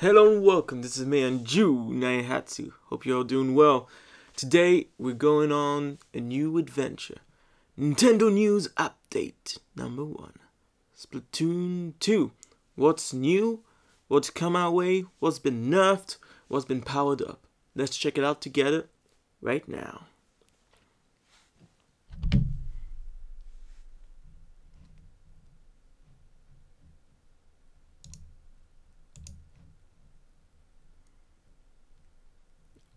Hello and welcome, this is me and Ju Naihatsu. Hope you're all doing well. Today we're going on a new adventure. Nintendo News Update number 1. Splatoon 2. What's new? What's come our way? What's been nerfed? What's been powered up? Let's check it out together right now.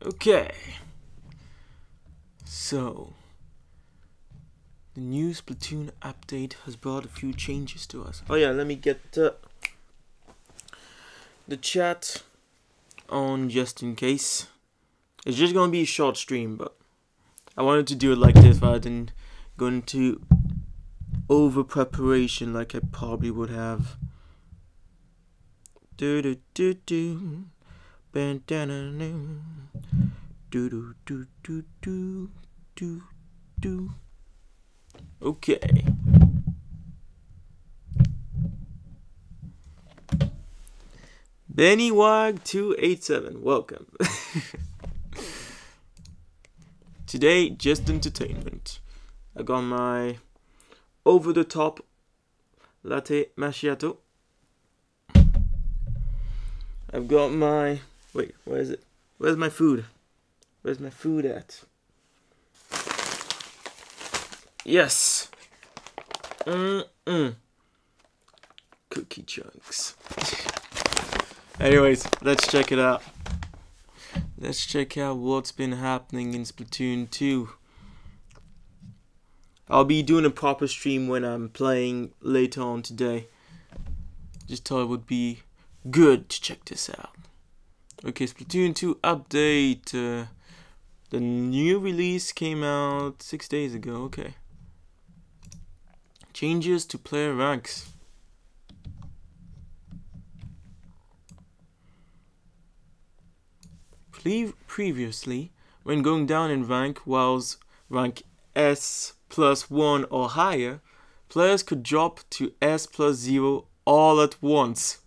Okay, so the new Splatoon update has brought a few changes to us. Oh yeah, let me get the chat on just in case. It's just gonna be a short stream, but I wanted to do it like this rather than go into over preparation like I probably would have. Do do do do. Bandana. Do do do do do do do. Okay. BennyWag287, welcome. Today, just entertainment. I got my over-the-top latte macchiato. I've got my... Wait, where is it? Where's my food? Where's my food at? Yes. Cookie chunks. Anyways, let's check it out. Let's check out what's been happening in Splatoon 2. I'll be doing a proper stream when I'm playing later on today. Just thought it would be good to check this out. Okay, Splatoon 2 update. The new release came out 6 days ago. Okay. Changes to player ranks. Previously, when going down in rank, whilst rank S+1 or higher, players could drop to S+0 all at once.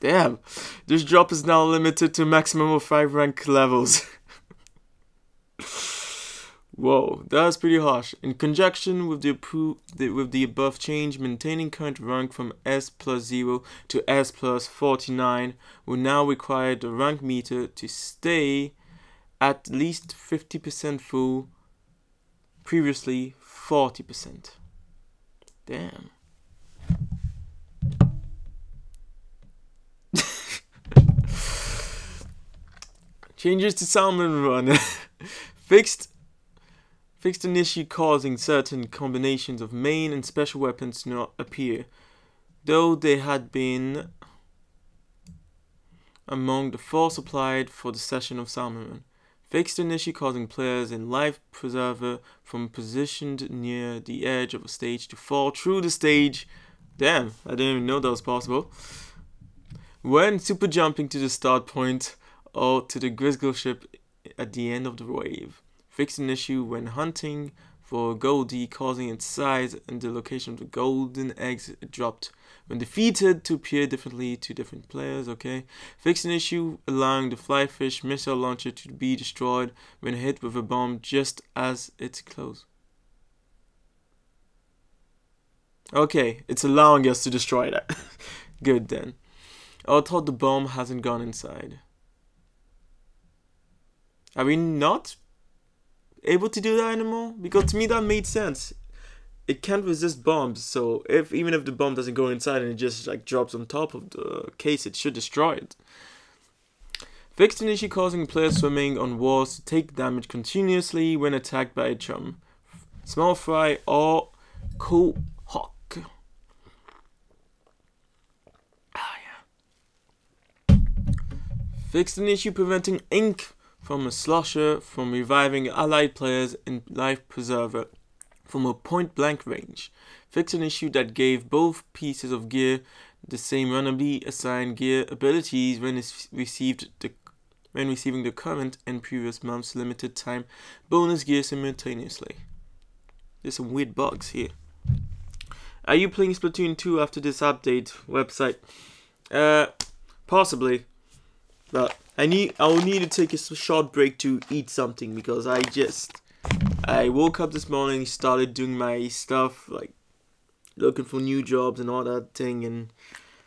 Damn, this drop is now limited to maximum of 5 rank levels. Whoa, that's pretty harsh. In conjunction with the above change, maintaining current rank from S+0 to S+49 will now require the rank meter to stay at least 50% full, previously 40%. Damn. Changes to Salmon Run. Fixed an issue causing certain combinations of main and special weapons to not appear, though they had been among the force applied for the session of Salmon Run. Fixed an issue causing players in Life Preserver from positioned near the edge of a stage to fall through the stage. Damn, I didn't even know that was possible. When super jumping to the start point or to the Grizzle ship at the end of the wave. Fixed an issue when hunting for Goldie, causing its size and the location of the golden eggs it dropped when defeated to appear differently to different players. Okay. Fixed an issue allowing the Flyfish missile launcher to be destroyed when hit with a bomb just as it's close. Okay, it's allowing us to destroy that. Good then. I thought the bomb hasn't gone inside. Are we not able to do that anymore? Because to me that made sense. It can't resist bombs, so even if the bomb doesn't go inside and it just like drops on top of the case, it should destroy it. Fixed an issue causing players swimming on walls to take damage continuously when attacked by a chum, small fry or cohawk. Ah yeah. Fixed an issue preventing ink from a slosher from reviving allied players in Life Preserver from a point-blank range. Fixed an issue that gave both pieces of gear the same randomly assigned gear abilities when receiving the current and previous month's limited time bonus gear simultaneously. There's some weird bugs here. Are you playing Splatoon 2 after this update? Website. Possibly. But I will need to take a short break to eat something because I woke up this morning, started doing my stuff, like looking for new jobs and all that thing, and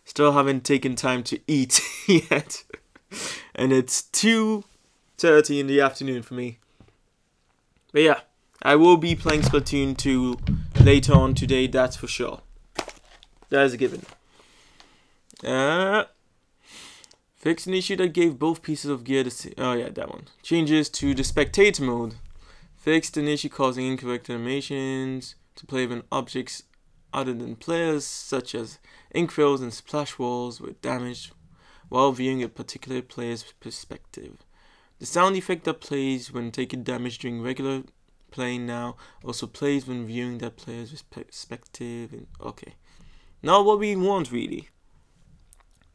still haven't taken time to eat yet. And it's 2:30 in the afternoon for me. But yeah, I will be playing Splatoon 2 later on today, that's for sure. That is a given. Fixed an issue that gave both pieces of gear oh yeah, that one. Changes to the spectator mode. Fixed an issue causing incorrect animations to play when objects other than players, such as ink fills and splash walls, were damaged while viewing a particular player's perspective. The sound effect that plays when taking damage during regular playing now also plays when viewing that player's perspective. And okay, not what we want really.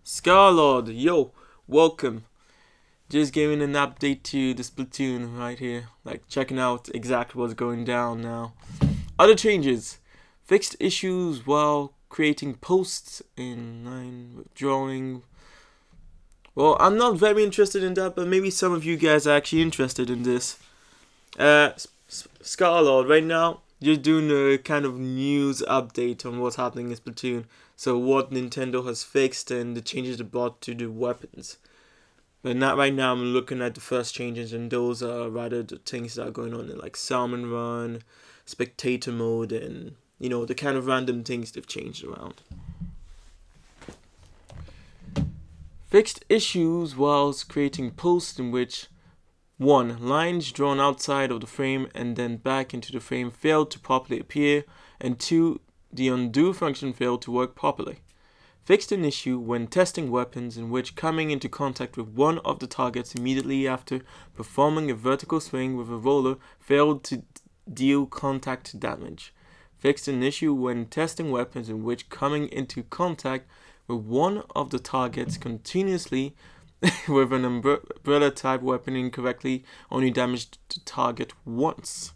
Scarlord, yo, welcome. Just giving an update to the Splatoon right here, like checking out exactly what's going down now. Other changes: fixed issues while creating posts in line with drawing. Well, I'm not very interested in that, but maybe some of you guys are actually interested in this. Scarlord, right now, just doing a kind of news update on what's happening in Splatoon. So what Nintendo has fixed and the changes they brought to the weapons. But not right now, I'm looking at the first changes, and those are rather the things that are going on in like Salmon Run, Spectator Mode, and you know, the kind of random things they've changed around. Fixed issues whilst creating posts in which 1. Lines drawn outside of the frame and then back into the frame failed to properly appear, and 2. The undo function failed to work properly. Fixed an issue when testing weapons in which coming into contact with one of the targets immediately after performing a vertical swing with a roller failed to deal contact damage. Fixed an issue when testing weapons in which coming into contact with one of the targets continuously with an umbrella type weapon incorrectly only damaged the target once.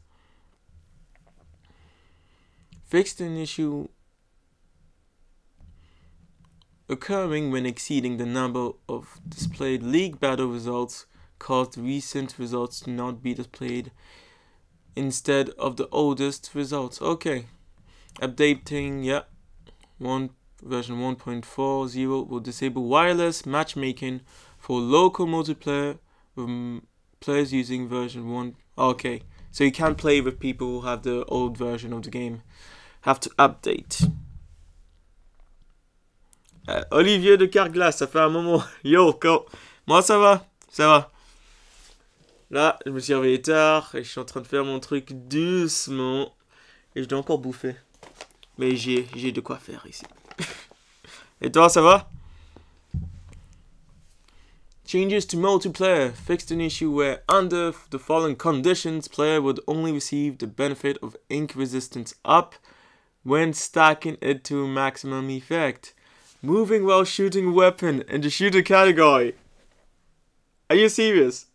Fixed an issue occurring when exceeding the number of displayed league battle results caused recent results to not be displayed instead of the oldest results. Okay. Updating, yeah. Version 1.40 will disable wireless matchmaking for local multiplayer with players using version 1. Okay. So you can't play with people who have the old version of the game. Have to update. Olivier de Carglass, ça fait un moment. Yo, moi ça va? Ça va. Là, je me suis réveillé tard et je suis en train de faire mon truc doucement. Et je dois encore bouffer. Mais j'ai de quoi faire ici. Et toi, ça va? Changes to multiplayer. Fixed an issue where under the following conditions, player would only receive the benefit of ink resistance up when stacking it to maximum effect. Moving while shooting a weapon in the shooter category. Are you serious?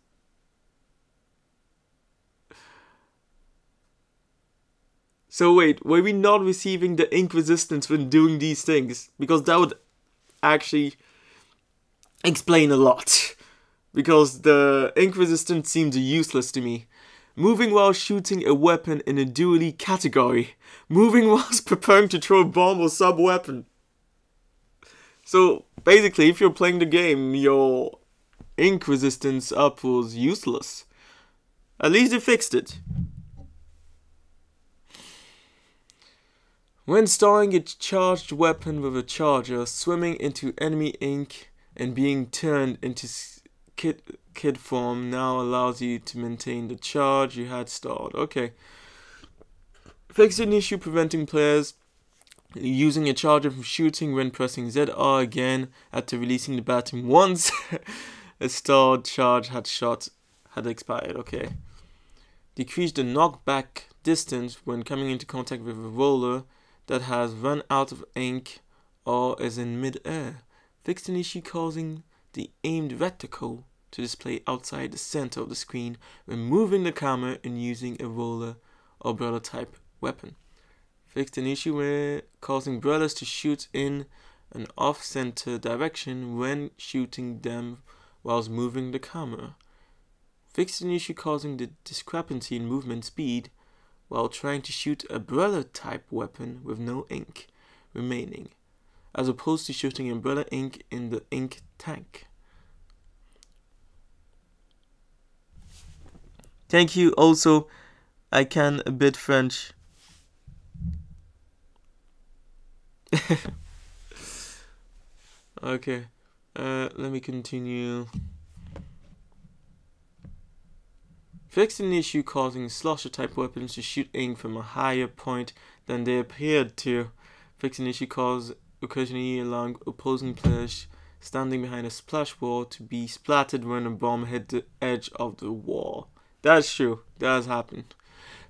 So wait, were we not receiving the ink resistance when doing these things? Because that would actually explain a lot. Because the ink resistance seems useless to me. Moving while shooting a weapon in a dually category. Moving whilst preparing to throw a bomb or sub-weapon. So, basically, if you're playing the game, your ink resistance up was useless. At least they fixed it. When storing a charged weapon with a charger, swimming into enemy ink and being turned into kid form now allows you to maintain the charge you had stored. Okay. Fixed an issue preventing players using a charger from shooting when pressing ZR again after releasing the battery once a stored charge had expired. Okay. Decrease the knockback distance when coming into contact with a roller that has run out of ink or is in mid-air. Fixed an issue causing the aimed reticle to display outside the center of the screen when moving the camera and using a roller or umbrella type weapon. Fixed an issue where causing umbrellas to shoot in an off-center direction when shooting them whilst moving the camera. Fixed an issue causing the discrepancy in movement speed while trying to shoot a umbrella-type weapon with no ink remaining, as opposed to shooting umbrella ink in the ink tank. Thank you. Also, I can a bit French. Okay, let me continue. Fixed an issue causing slosher-type weapons to shoot ink from a higher point than they appeared to. Fixed an issue caused occasionally allowing opposing players standing behind a splash wall to be splattered when a bomb hit the edge of the wall. That's true. That has happened.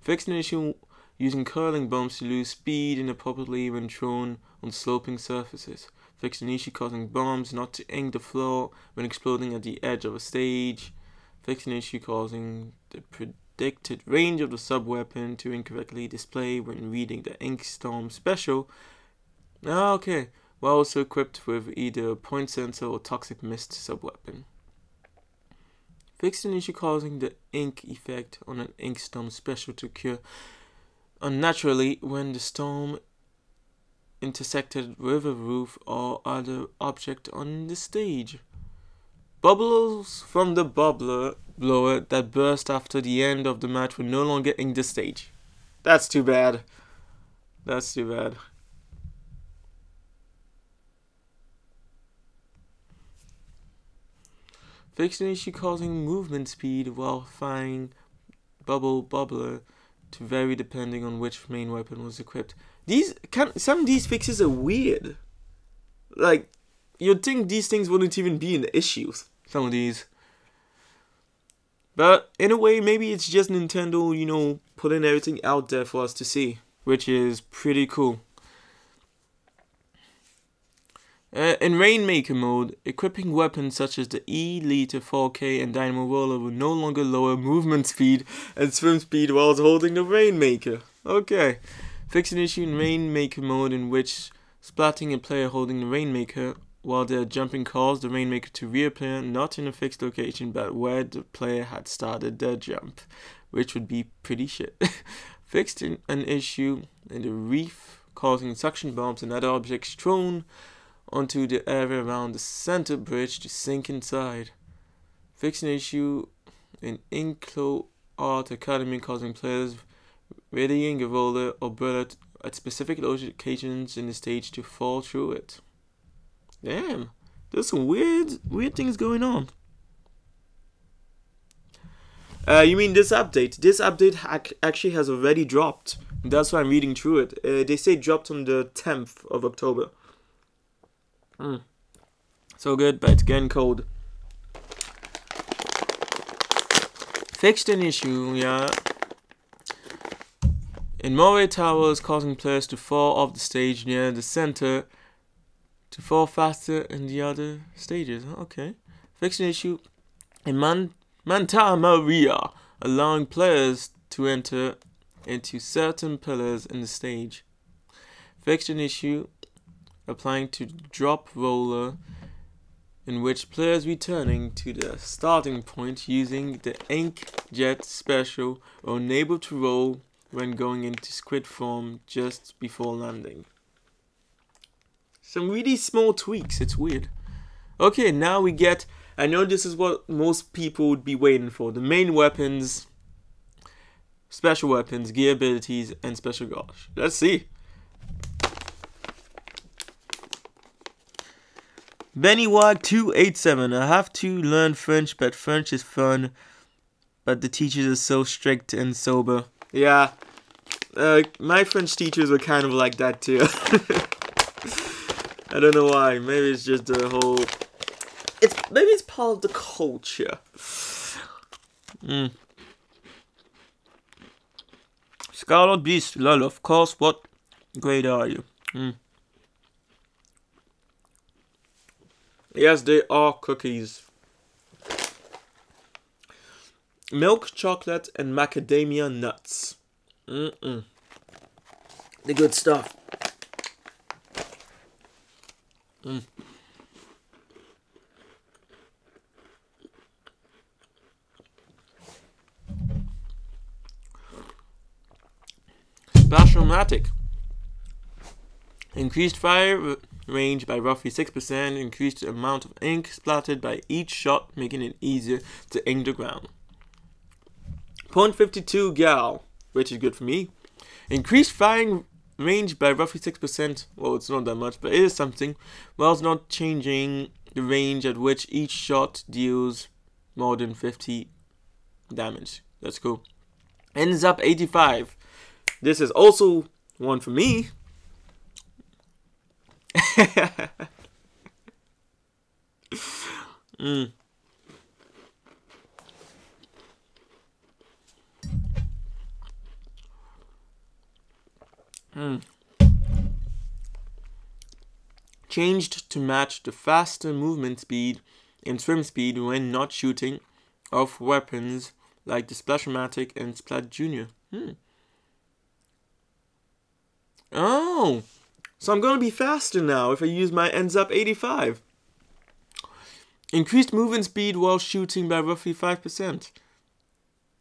Fixed an issue using curling bombs to lose speed inappropriately when thrown on sloping surfaces. Fixed an issue causing bombs not to ink the floor when exploding at the edge of a stage. Fixed an issue causing the predicted range of the sub-weapon to incorrectly display when reading the Ink Storm special. Okay, while also equipped with either a point sensor or toxic mist sub-weapon. Fixed an issue causing the ink effect on an Ink Storm special to occur unnaturally when the storm intersected with a roof or other object on the stage. Bubbles from the bubbler blower that burst after the end of the match will no longer ink the stage. That's too bad. That's too bad. Fixed an issue causing movement speed while firing bubbler to vary depending on which main weapon was equipped. Some of these fixes are weird. Like, you'd think these things wouldn't even be in the issues. Some of these. But in a way, maybe it's just Nintendo, putting everything out there for us to see, which is pretty cool. In Rainmaker mode, equipping weapons such as the E-Liter 4K and Dynamo Roller will no longer lower movement speed and swim speed whilst holding the Rainmaker. Okay. Fix an issue in Rainmaker mode in which splatting a player holding the Rainmaker while they're jumping caused the Rainmaker to reappear not in a fixed location but where the player had started their jump, which would be pretty shit. Fixed an issue in the reef causing suction bombs and other objects thrown onto the area around the center bridge to sink inside. Fix an issue in Inklo Art Academy causing players readying a roller or bullet at specific locations in the stage to fall through it. Damn, there's some weird things going on. You mean this update? This update actually has already dropped. That's why I'm reading through it. They say it dropped on the 10th of October. So good, but it's getting cold. Fixed an issue, yeah. In Moray Towers, causing players to fall off the stage near the center to fall faster in the other stages. Okay. Fixed an issue in Manta Maria, allowing players to enter into certain pillars in the stage. Fixed an issue applying to drop roller in which players returning to the starting point using the Inkjet special are unable to roll when going into squid form just before landing. Some really small tweaks, it's weird. Okay, now we get, I know this is what most people would be waiting for, the main weapons, special weapons, gear abilities, and special gauge. Let's see. BennyWag287, I have to learn French, but French is fun, but the teachers are so strict and sober. Yeah, my French teachers were kind of like that too. I don't know why, maybe it's just the whole, maybe it's part of the culture. Scarlet Beast, lol, of course, what grade are you? Yes, they are cookies. Milk chocolate and macadamia nuts. The good stuff. Splatoon-matic. Increased fire range by roughly 6%. Increased amount of ink splattered by each shot, making it easier to ink the ground. .52 gal, which is good for me. Increased firing range by roughly 6%. Well, it's not that much, but it is something. While it's not changing the range at which each shot deals more than 50 damage. That's cool. Ends up 85. This is also one for me. Changed to match the faster movement speed and swim speed when not shooting off weapons like the Splatoon-matic and Splat Junior. Oh, so I'm gonna be faster now if I use my ends up 85. Increased movement speed while shooting by roughly 5%.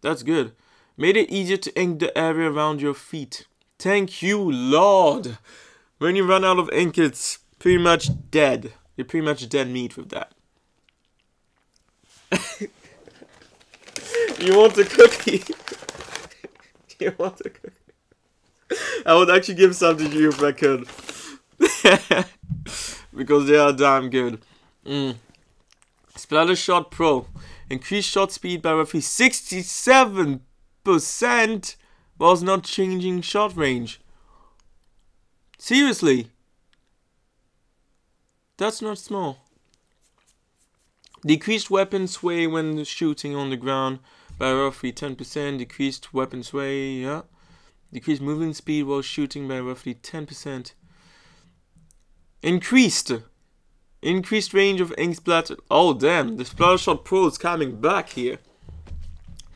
That's good. Made it easier to ink the area around your feet. Thank you, Lord. When you run out of ink, it's pretty much dead. You're pretty much dead meat with that. You want a cookie? You want a cookie? I would actually give some to you if I could. Because they are damn good. Splatter Shot Pro. Increased shot speed by roughly 67% whilst not changing shot range. Seriously? That's not small. Decreased weapon sway when shooting on the ground by roughly 10%. Decreased weapon sway, yeah. Decreased movement speed while shooting by roughly 10%. Increased range of ink splatter. Oh damn, the Splatter Shot Pro is coming back here.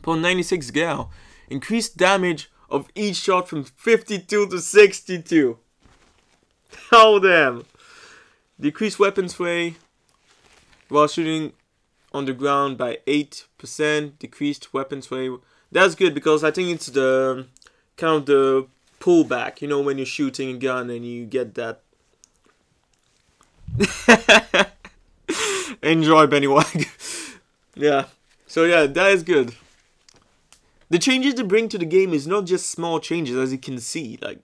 .96 gal. Increased damage of each shot from 52 to 62. Oh damn. Decreased weapon sway while shooting on the ground by 8%. Decreased weapon sway. That's good because I think it's the kind of the pullback. You know, when you're shooting a gun and you get that. Enjoy, Bennywag. Yeah. So yeah, that is good. The changes they bring to the game is not just small changes, as you can see. Like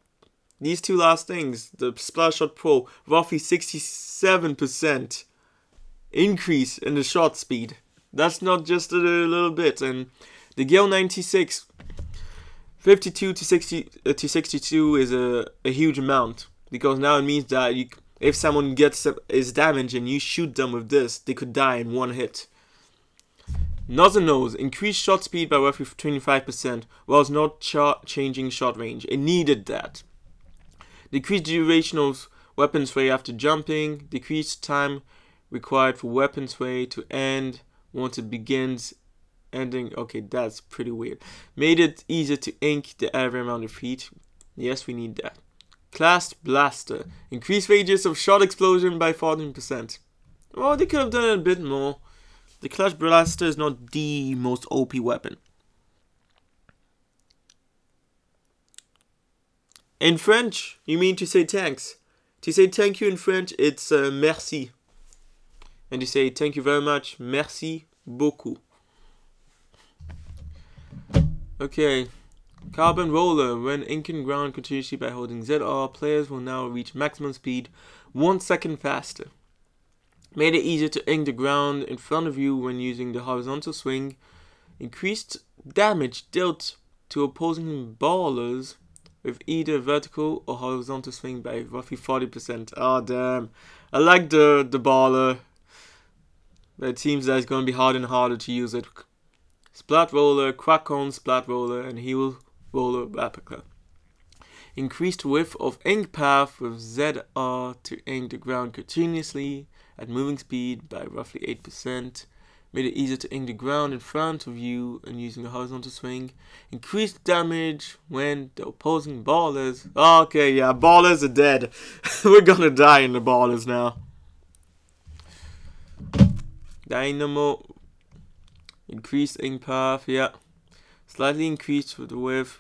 these two last things, the Splash Shot Pro, roughly 67% increase in the shot speed. That's not just a little bit. And the Gale 96, 52 to 62 is a huge amount, because now it means that if someone is damaged and you shoot them with this, they could die in one hit. Nozzle Nose, increased shot speed by roughly 25%, whilst not changing shot range. It needed that. Decreased duration of weapon sway after jumping. Decreased time required for weapon sway to end once it begins ending. Okay, that's pretty weird. Made it easier to ink the area around your feet. Yes, we need that. Class Blaster. Increased radius of shot explosion by 14%. Well, they could have done it a bit more. The Clash Blaster is not the most OP weapon. In French, you mean to say thanks. To say thank you in French, it's merci. And you say thank you very much, merci beaucoup. Okay. Carbon Roller. When inking ground continuously by holding ZR, players will now reach maximum speed 1 second faster. Made it easier to ink the ground in front of you when using the horizontal swing. Increased damage dealt to opposing ballers with either vertical or horizontal swing by roughly 40%. Oh damn. I like the baller, but it seems that it's going to be harder and harder to use it. Splat Roller, Crack On Splat Roller, and Heel Roller Replica. Increased width of ink path with ZR to ink the ground continuously at moving speed by roughly 8%. Made it easier to ink the ground in front of you and using a horizontal swing. Increased damage when the opposing ballers. Okay, yeah, ballers are dead. We're gonna die in the ballers now. Dynamo. Increased ink path, yeah. Slightly increased for the width.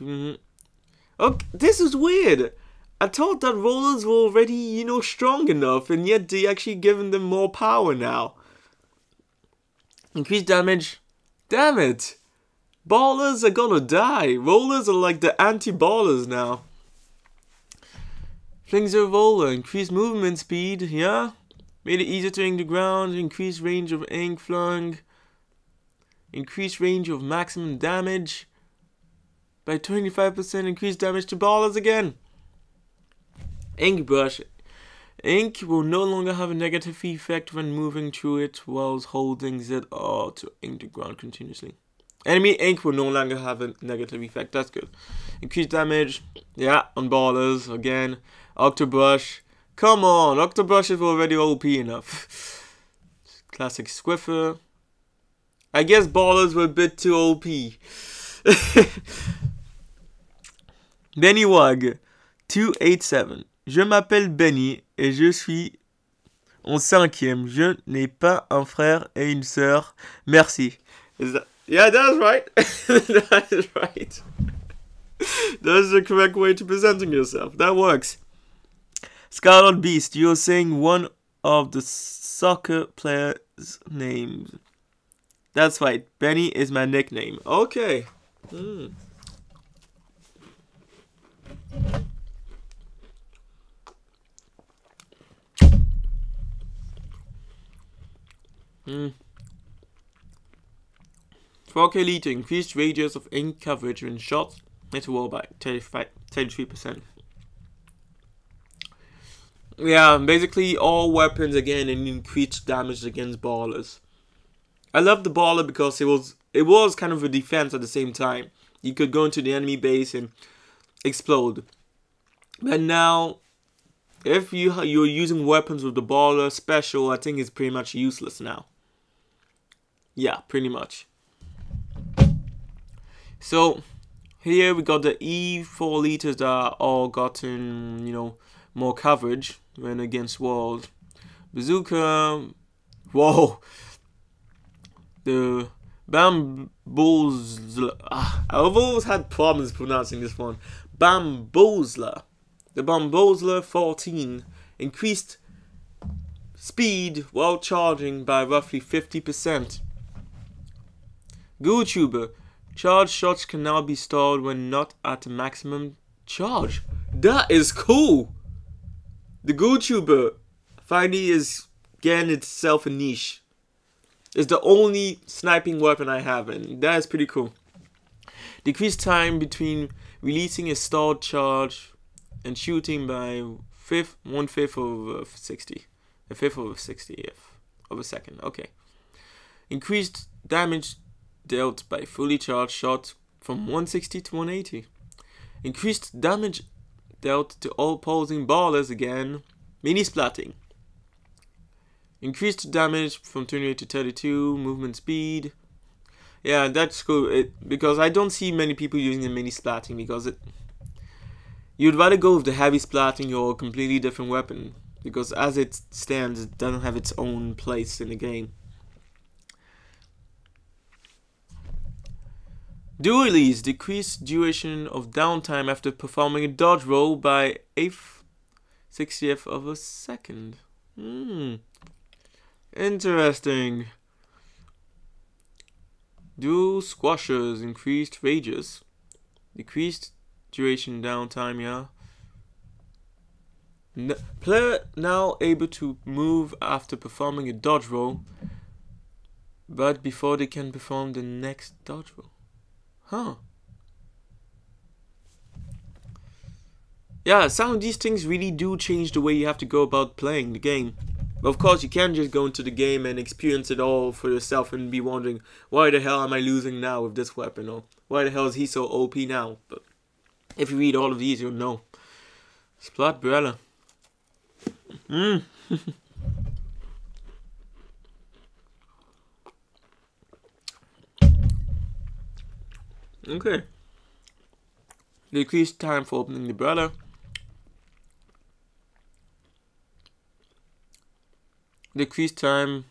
Okay, this is weird. I thought that rollers were already, you know, strong enough, and yet they actually given them more power now. Increased damage. Damn it. Ballers are gonna die. Rollers are like the anti-ballers now. Flings a roller. Increased movement speed. Yeah. Made it easier to ink the ground. Increased range of ink flung. Increased range of maximum damage. By 25% increased damage to ballers again. Ink brush. Ink will no longer have a negative effect when moving through it whilst holding ZR to ink the ground continuously. Enemy ink will no longer have a negative effect. That's good. Increased damage. Yeah, on ballers again. Octobrush. Come on, Octobrush is already OP enough. Classic Swiffer. I guess ballers were a bit too OP. Benny Wag 287. Je m'appelle Benny et je suis en 5e. Je n'ai pas un frère et une sœur. Merci. Yeah, that's right. That is right. That's the correct way to presenting yourself. That works. Scarlet Beast, you're saying one of the soccer players' names. That's right. Benny is my nickname. Okay. Mm. 4K Liter, increased radius of ink coverage when shot hit a wall by 33%. Yeah, basically all weapons again and increased damage against ballers. I love the baller because it was kind of a defense at the same time. You could go into the enemy base and explode. But now, if you're using weapons with the baller special, I think it's pretty much useless now. Yeah, pretty much. So here we got the E4 liters that are all gotten, you know, more coverage when against walls. Bazooka. Whoa. The Bamboozler. I've always had problems pronouncing this one. Bamboozler. The Bamboozler 14 increased speed while charging by roughly 50%. GoTuber. Charge shots can now be stalled when not at maximum charge. That is cool. The GoTuber finally is getting itself a niche. It's the only sniping weapon I have, and that is pretty cool. Decreased time between releasing a stalled charge and shooting by 1/5 of 60. A fifth of a 60th of a second. Okay. Increased damage dealt by fully charged shot from 160 to 180. Increased damage dealt to all opposing ballers again. Mini splatting. Increased damage from 28 to 32. Movement speed. Yeah, that's cool. Because I don't see many people using the mini splatting because you'd rather go with the heavy splatting or a completely different weapon. Because as it stands, it doesn't have its own place in the game. Dualies, decreased duration of downtime after performing a dodge roll by 1/60th of a second. Interesting. Dual squashers, increased rages. Decreased duration downtime, yeah. Player now able to move after performing a dodge roll, but before they can perform the next dodge roll. Huh. Yeah, some of these things really do change the way you have to go about playing the game. But of course, you can't just go into the game and experience it all for yourself and be wondering, why the hell am I losing now with this weapon? Or why the hell is he so OP now? But if you read all of these, you'll know. Splatbrella. Okay. Decreased time for opening the brother. Decreased time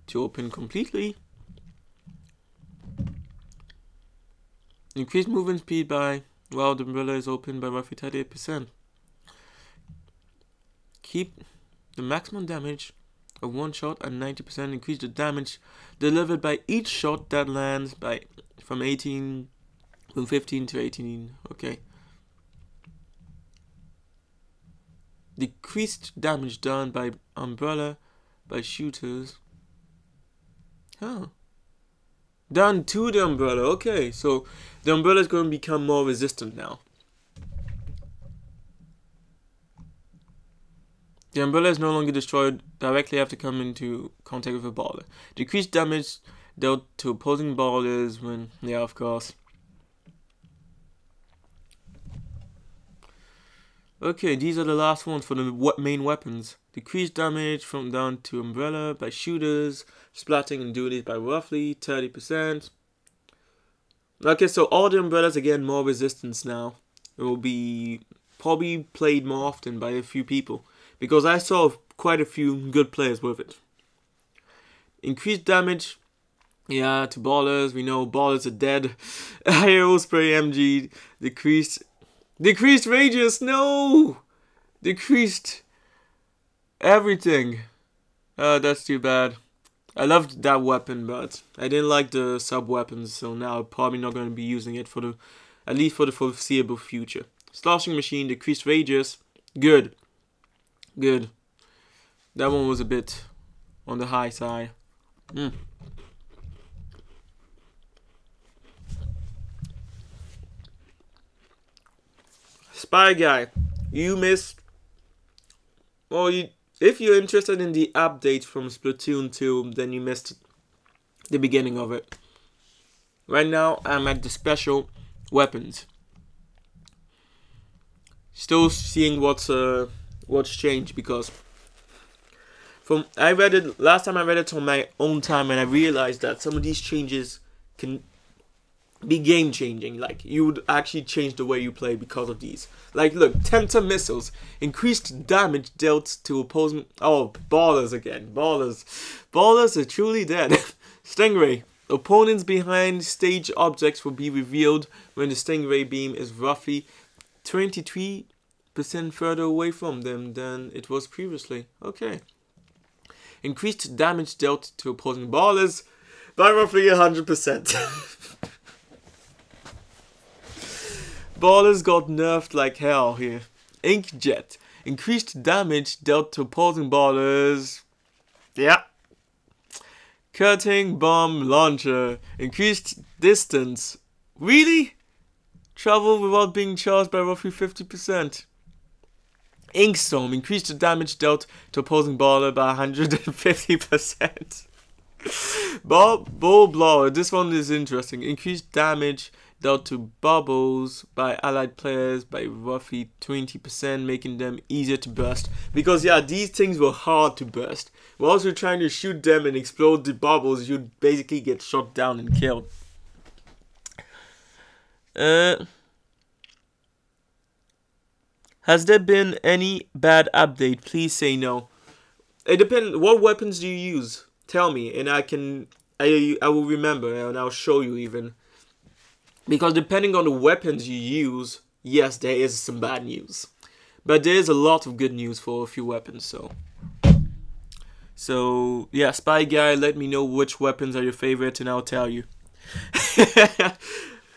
to open completely. Increased movement speed by while the umbrella is open by roughly 38%. Keep the maximum damage of one shot at 90%. Increase the damage delivered by each shot that lands from 15 to 18. Okay. Decreased damage done by umbrella by shooters. Huh. Done to the umbrella. Okay, so the umbrella is going to become more resistant now. The umbrella is no longer destroyed directly after coming into contact with a baller. Decreased damage dealt to opposing ballers when... Yeah, of course. Okay, these are the last ones for the main weapons. Decreased damage from down to umbrella by shooters, splatting and duties by roughly 30%. Okay, so all the umbrellas again more resistance now. It will be probably played more often by a few people, because I saw quite a few good players with it. Increased damage, yeah, to ballers. We know ballers are dead. Aero spray MG. Decreased radius, no! Decreased everything. That's too bad. I loved that weapon, but I didn't like the sub-weapons, so now I'm probably not going to be using it at least for the foreseeable future. Sloshing machine, decreased radius. Good. Good. That one was a bit on the high side. Spy Guy, you missed. Well, if you're interested in the update from Splatoon 2, then you missed the beginning of it. Right now, I'm at the special weapons. Still seeing what's changed, because I read it last time. I read it on my own time, and I realized that some of these changes can be game changing. Like, you would actually change the way you play because of these. Like, look, Tempter missiles, increased damage dealt to opposing. Oh, ballers again, ballers are truly dead. Stingray, opponents behind stage objects will be revealed when the Stingray beam is roughly 23% further away from them than it was previously. Okay. Increased damage dealt to opposing ballers by roughly 100%. Ballers got nerfed like hell here. Inkjet. Increased damage dealt to opposing ballers. Yeah. Cutting bomb launcher. Increased distance. Really? Travel without being charged by roughly 50%. Inkstorm. Increased the damage dealt to opposing baller by 150%. Ball blower. This one is interesting. Increased damage dealt to bubbles by allied players by roughly 20%, making them easier to burst. Because yeah, these things were hard to burst. Whilst you're trying to shoot them and explode the bubbles, you'd basically get shot down and killed. Has there been any bad update? Please say no. It depends. What weapons do you use? Tell me, and I will remember, and I'll show you even. Because depending on the weapons you use, yes, there is some bad news. But there is a lot of good news for a few weapons, so yeah, Spy Guy, let me know which weapons are your favorite and I'll tell you.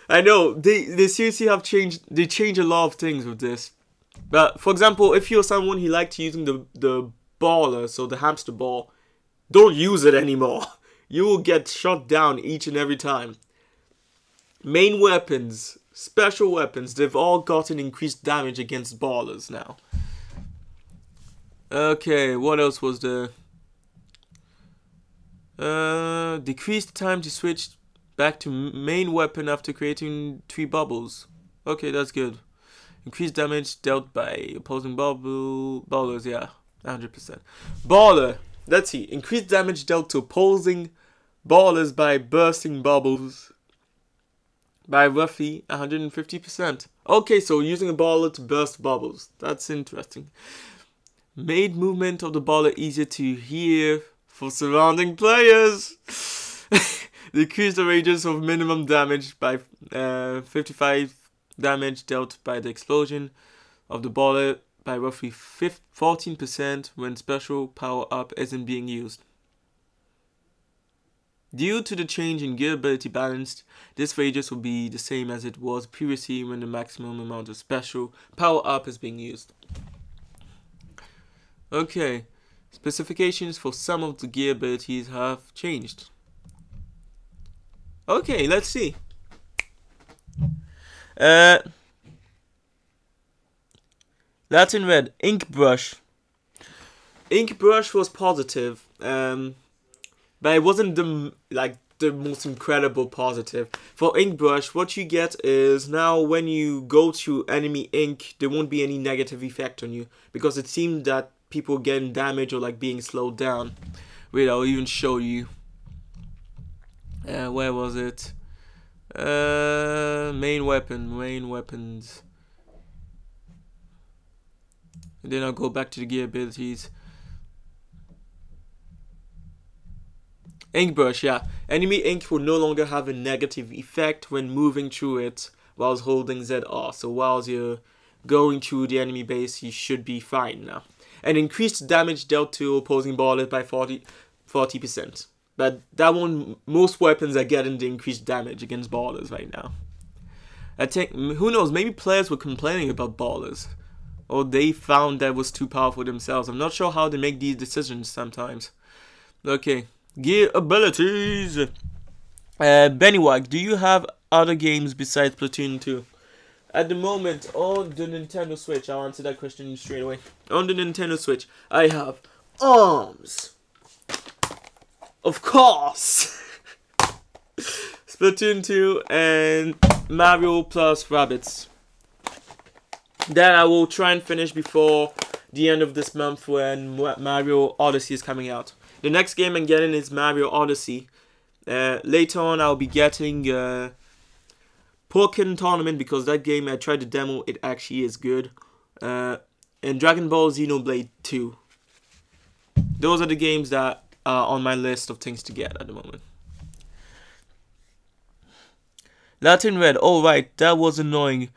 I know, they seriously have changed, they change a lot of things with this. But, for example, if you're someone who liked using the baller, so the hamster ball, don't use it anymore. You will get shot down each and every time. Main weapons, special weapons, they've all gotten increased damage against ballers now. Okay, what else was there? Decreased time to switch back to main weapon after creating 3 bubbles. Okay, that's good. Increased damage dealt by opposing ballers, yeah, 100%. Baller, let's see. Increased damage dealt to opposing ballers by bursting bubbles by roughly 150%. Okay, so using a baller to burst bubbles. That's interesting. Made movement of the baller easier to hear for surrounding players. Decreased the radius of minimum damage by 55%. damage dealt by the explosion of the bullet by roughly 14% when special power-up isn't being used. Due to the change in gear ability balance, this radius will be the same as it was previously when the maximum amount of special power-up is being used. Okay, specifications for some of the gear abilities have changed. Okay, let's see. Latin Red, Ink Brush. Ink Brush was positive, but it wasn't the most incredible positive. For Ink Brush, what you get is now when you go to enemy ink, there won't be any negative effect on you, because it seemed that people getting damaged or like being slowed down. Wait, I'll even show you. Where was it? Main weapons. And then I'll go back to the gear abilities. Ink Brush, yeah. Enemy ink will no longer have a negative effect when moving through it whilst holding ZR. So whilst you're going through the enemy base, you should be fine now. And increased damage dealt to opposing ballers by 40%. But that one, most weapons are getting the increased damage against ballers right now. I think, who knows, maybe players were complaining about ballers. Or they found that was too powerful themselves. I'm not sure how they make these decisions sometimes. Okay, gear abilities. Bennywag, do you have other games besides Splatoon 2? At the moment, on the Nintendo Switch, I'll answer that question straight away. On the Nintendo Switch, I have ARMS. Of course! Splatoon 2 and Mario plus Rabbids. That I will try and finish before the end of this month when Mario Odyssey is coming out. The next game I'm getting is Mario Odyssey. Later on I'll be getting Pokken Tournament, because that game I tried to demo, it actually is good. And Dragon Ball Xenoblade 2. Those are the games that are on my list of things to get at the moment. Latin Red, oh right, that was annoying.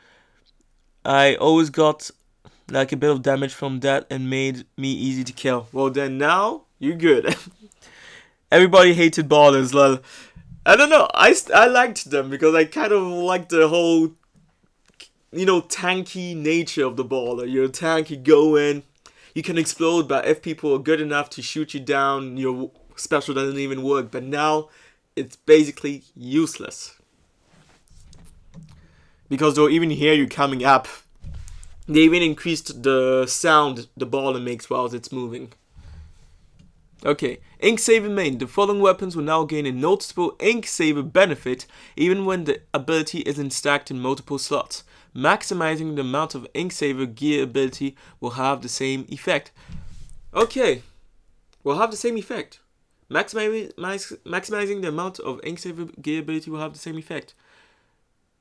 I always got like a bit of damage from that and made me easy to kill. Well then now, you're good. Everybody hated ballers, lol. I don't know, I liked them because I kind of liked the whole, you know, tanky nature of the baller. You're a tank, you go in, you can explode, but if people are good enough to shoot you down, your special doesn't even work. But now, it's basically useless. Because they'll even hear you coming up. They even increased the sound the baller makes while it's moving. Okay, Ink Saver main. The following weapons will now gain a noticeable Ink Saver benefit even when the ability isn't stacked in multiple slots. Maximizing the amount of Ink Saver gear ability will have the same effect. Okay, will have the same effect. Maximizing the amount of Ink Saver gear ability will have the same effect.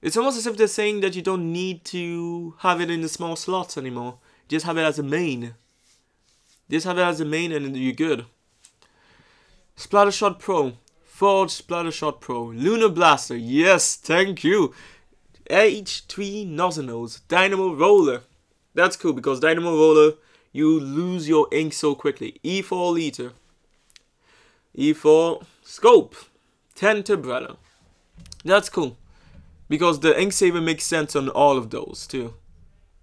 It's almost as if they're saying that you don't need to have it in the small slots anymore. Just have it as a main. Just have it as a main and you're good. Splattershot Pro. Forge Splattershot Pro. Lunar Blaster. Yes, thank you. H3 Nozzles. Dynamo Roller. That's cool because Dynamo Roller, you lose your ink so quickly. E4 Liter. E4 Scope. Tenterbrella. That's cool. Because the Ink Saver makes sense on all of those too.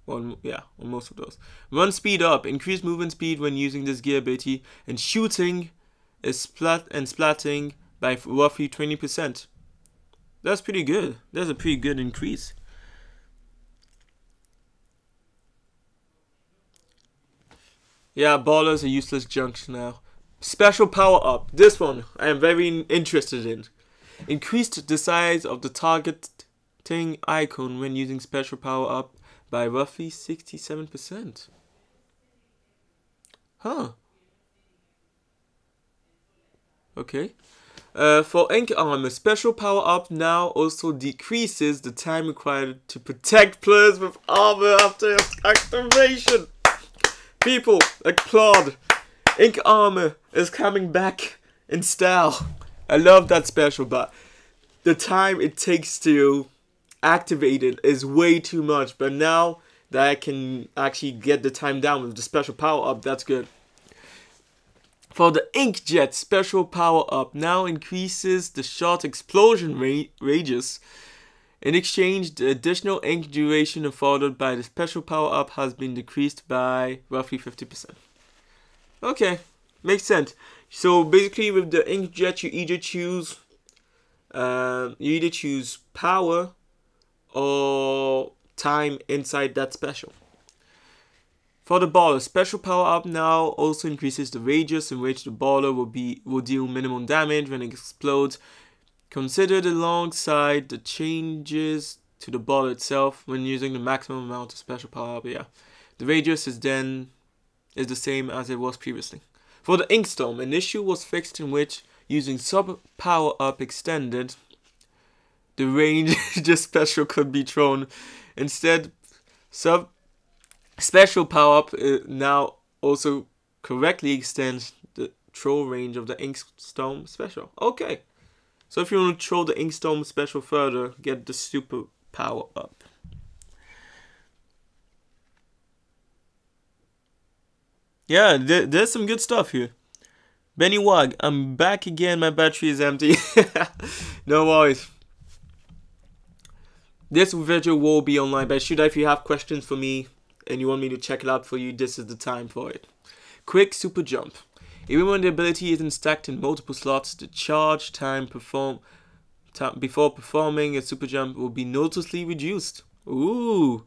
Well, yeah, on most of those. Run speed up. Increase movement speed when using this gear ability. And shooting is splatting by roughly 20%. That's pretty good. That's a pretty good increase. Yeah, ballers are useless junks now. Special power up. This one I am very interested in. Increased the size of the targeting icon when using special power up by roughly 67%. Huh. Okay. For Ink Armor, special power up now also decreases the time required to protect players with armor after activation. People, applaud. Ink Armor is coming back in style. I love that special, but the time it takes to activated is way too much. But now that I can actually get the time down with the special power up, that's good. For the Inkjet special power up now increases the shot explosion radius. In exchange, the additional ink duration afforded by the special power up has been decreased by roughly 50%. Okay, makes sense. So basically, with the Inkjet, you either choose power or time inside that special. For the baller, special power up now also increases the radius in which the baller will deal minimum damage when it explodes, considered alongside the changes to the baller itself when using the maximum amount of special power up. Yeah, the radius is the same as it was previously. For the Inkstorm, an issue was fixed in which using sub power up extended, the range just special could be thrown. Instead, special power up now also correctly extends the throw range of the Inkstorm special. Okay, so if you want to throw the Inkstorm special further, get the super power up. Yeah, there's some good stuff here. Benny Wag, I'm back again. My battery is empty. No worries. This video will be online, but if you have questions for me and you want me to check it out for you, this is the time for it. Quick super jump. Even when the ability isn't stacked in multiple slots, the charge time before performing a super jump will be noticeably reduced. Ooh.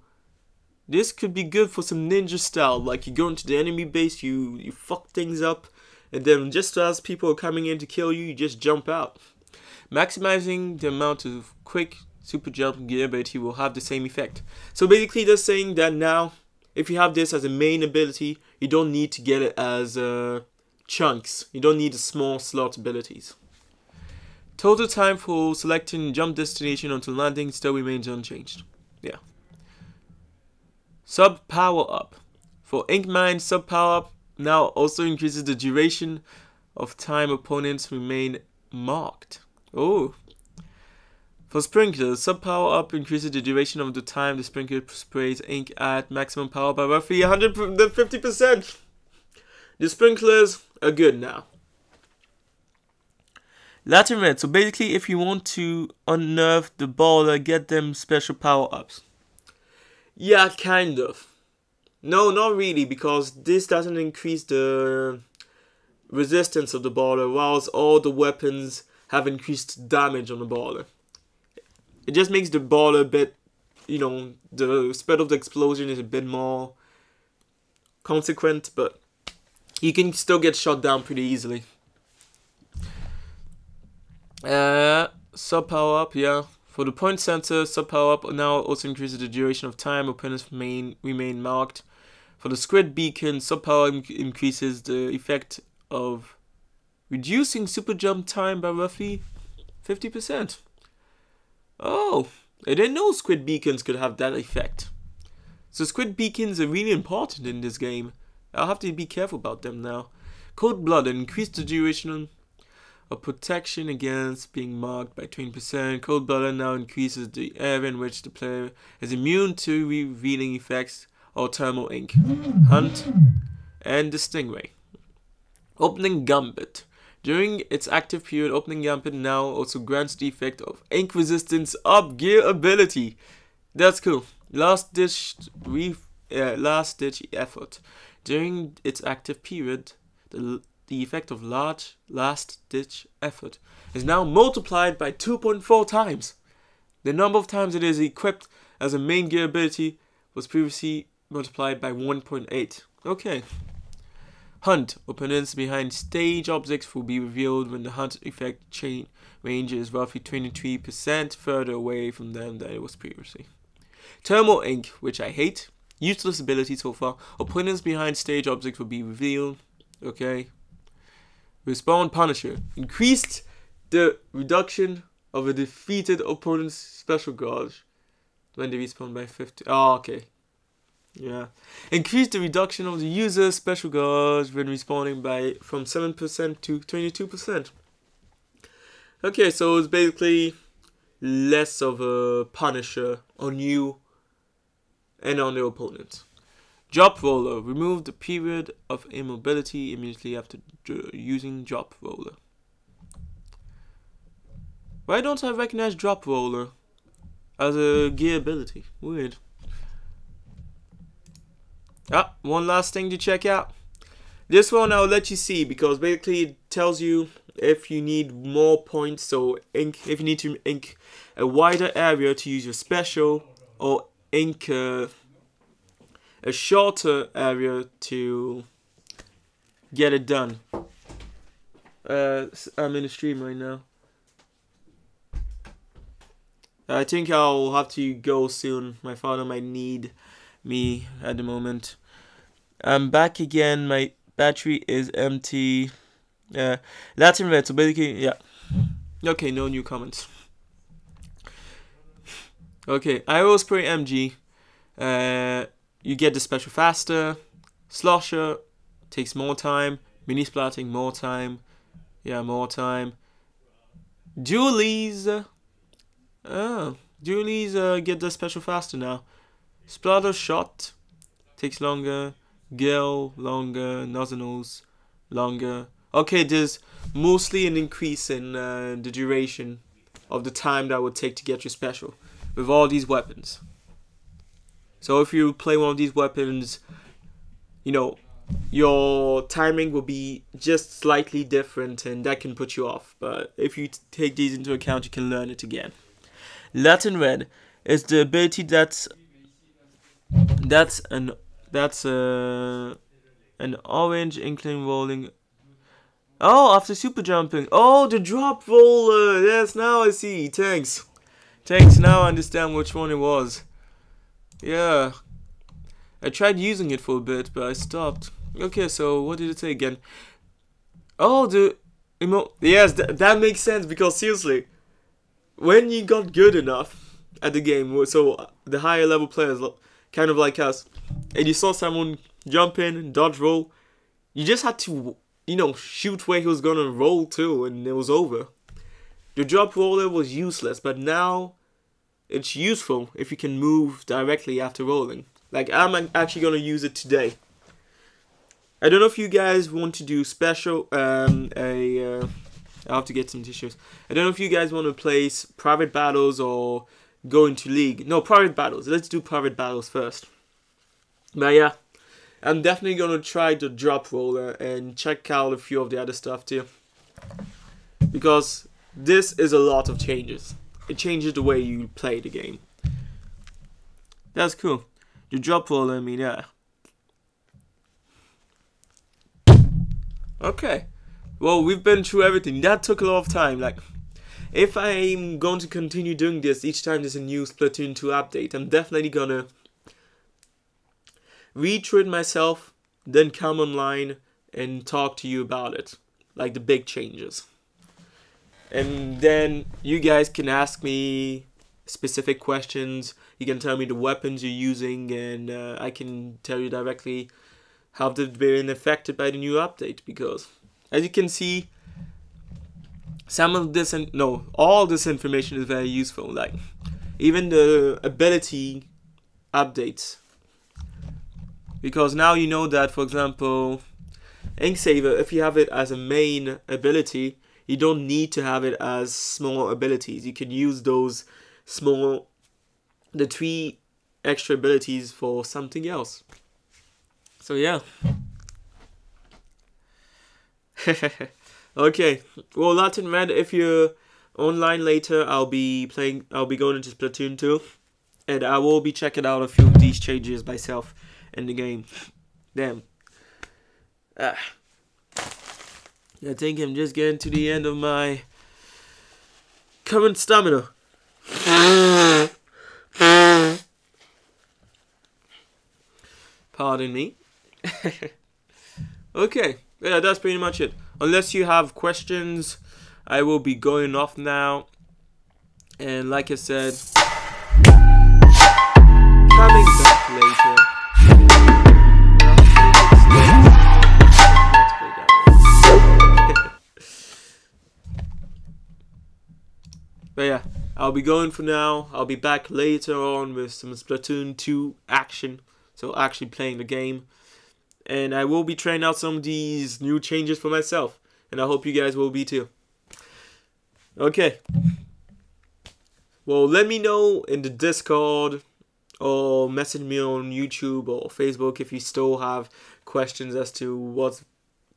This could be good for some ninja style, like you go into the enemy base, you fuck things up, and then just as people are coming in to kill you, you just jump out. Maximizing the amount of quick super jump gear ability will have the same effect. So basically they're saying that now, if you have this as a main ability, you don't need to get it as chunks. You don't need the small slot abilities. Total time for selecting jump destination until landing still remains unchanged. Yeah. Sub power up. For Inkmine, sub power up now also increases the duration of time opponents remain marked. Oh. For Sprinkler, sub power up increases the duration of the time the sprinkler sprays ink at maximum power by roughly 150%. The sprinklers are good now. Latin Red, so basically if you want to unnerve the baller, get them special power ups. Yeah, kind of. No, not really, because this doesn't increase the resistance of the baller, whilst all the weapons have increased damage on the baller. It just makes the baller a bit, the spread of the explosion is a bit more consequent, but you can still get shot down pretty easily. Sub power up, yeah. For the point sensor, sub power up now also increases the duration of time opponents remain marked. For the squid beacon, sub power increases the effect of reducing super jump time by roughly 50%. Oh, I didn't know squid beacons could have that effect. So squid beacons are really important in this game. I'll have to be careful about them now. Cold Blood increased the duration of protection against being marked by 20%. Cold Blood now increases the area in which the player is immune to revealing effects or thermal ink. Hunt and the Stingray. Opening Gambit. During its active period, Opening Gambit now also grants the effect of ink resistance up gear ability. That's cool. Last ditch effort. During its active period, the effect of large last ditch effort is now multiplied by 2.4 times. The number of times it is equipped as a main gear ability was previously multiplied by 1.8. Okay. Hunt. Opponents behind stage objects will be revealed when the hunt effect range is roughly 23% further away from them than it was previously. Thermal Ink, which I hate. Useless ability so far. Opponents behind stage objects will be revealed. Okay. Respawn Punisher. Increased the reduction of a defeated opponent's special gauge when they respawn by 50. Oh, okay. Yeah. Increase the reduction of the user's special gauge when respawning from 7% to 22%. Okay, so it's basically less of a punisher on you and on your opponent. Drop roller. Remove the period of immobility immediately after using drop roller. Why don't I recognize drop roller as a gear ability? Weird. Ah, one last thing to check out. This one I'll let you see because basically it tells you if you need more points, so if you need to ink a wider area to use your special, or ink a shorter area to get it done. I'm in the stream right now. I think I'll have to go soon. My father might need me at the moment. I'm back again. My battery is empty. Latin red, so basically, yeah. Okay, no new comments. Okay, Aerospray MG. You get the special faster. Slosher takes more time. Mini splatting, more time. Yeah, more time. Dualies. Dualies get the special faster now. Splatter shot takes longer. Gale longer. Nozzles longer. Okay, there's mostly an increase in the duration of the time that would take to get your special with all these weapons. So if you play one of these weapons, you know, your timing will be just slightly different and that can put you off. But if you take these into account, you can learn it again. Latin red is the ability that's an orange inkling rolling. Oh, after super jumping. Oh, the drop roller. Yes, now I see. Thanks. Now I understand which one it was. Yeah. I tried using it for a bit, but I stopped. Okay, so what did it say again? Oh, yes, that makes sense because seriously, when you got good enough at the game, so the higher level players, kind of like us, and you saw someone jump in, dodge roll, you just had to, you know, shoot where he was gonna roll to, and it was over. The drop roller was useless, but now it's useful if you can move directly after rolling. Like, I'm actually gonna use it today. I don't know if you guys want to do special, I'll have to get some tissues. I don't know if you guys want to play private battles or go into league. No, private battles. Let's do private battles first. But yeah, I'm definitely gonna try the drop roller and check out a few of the other stuff too. Because this is a lot of changes. It changes the way you play the game. That's cool. The drop roller, I mean, yeah. Okay. Well, we've been through everything. That took a lot of time. Like, if I'm going to continue doing this each time there's a new Splatoon 2 update, I'm definitely gonna read through it myself, then come online and talk to you about it. Like the big changes. And then you guys can ask me specific questions. You can tell me the weapons you're using, and I can tell you directly how they've been affected by the new update. Because, as you can see, some of this, all this information is very useful. Like, even the ability updates. Because now you know that, for example, Ink Saver, if you have it as a main ability, you don't need to have it as small abilities. You can use those the 3 extra abilities for something else. So yeah. Okay. Well, Latin Red, if you're online later, I'll be going into Splatoon 2, and I will be checking out a few of these changes myself in the game. Damn. I think I'm just getting to the end of my current stamina. Pardon me. Okay, yeah, that's pretty much it. Unless you have questions, I will be going off now. And like I said, coming back later. But yeah, I'll be going for now. I'll be back later on with some Splatoon 2 action. So actually playing the game. And I will be trying out some of these new changes for myself. And I hope you guys will be too. Okay. Well, let me know in the Discord or message me on YouTube or Facebook if you still have questions as to what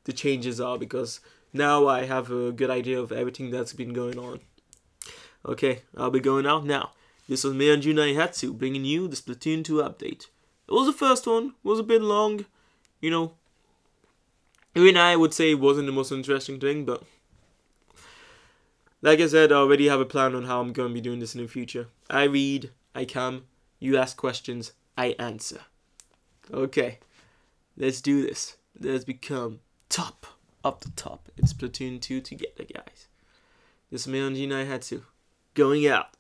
the changes are, because now I have a good idea of everything that's been going on. Okay, I'll be going out now. This was me and Junai Hatsu bringing you the Splatoon 2 update. It was the first one, it was a bit long, you know. Even I would say it wasn't the most interesting thing, but like I said, I already have a plan on how I'm going to be doing this in the future. I read, I come, you ask questions, I answer. Okay, let's do this. Let's become top of the top in Splatoon 2 together, guys. This is me and Junai Hatsu, going out.